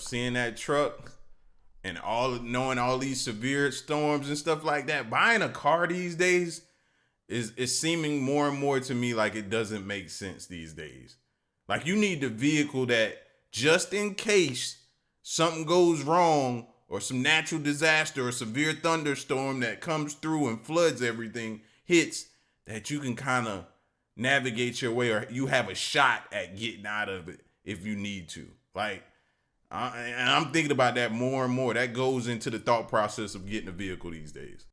seeing that truck and knowing all these severe storms and stuff like that, buying a car these days is seeming more and more to me like it doesn't make sense these days. Like, you need the vehicle that, just in case something goes wrong or some natural disaster or severe thunderstorm that comes through and floods everything hits, that you can kind of navigate your way, or you have a shot at getting out of it if you need to. Like, and I'm thinking about that more and more. That goes into the thought process of getting a vehicle these days.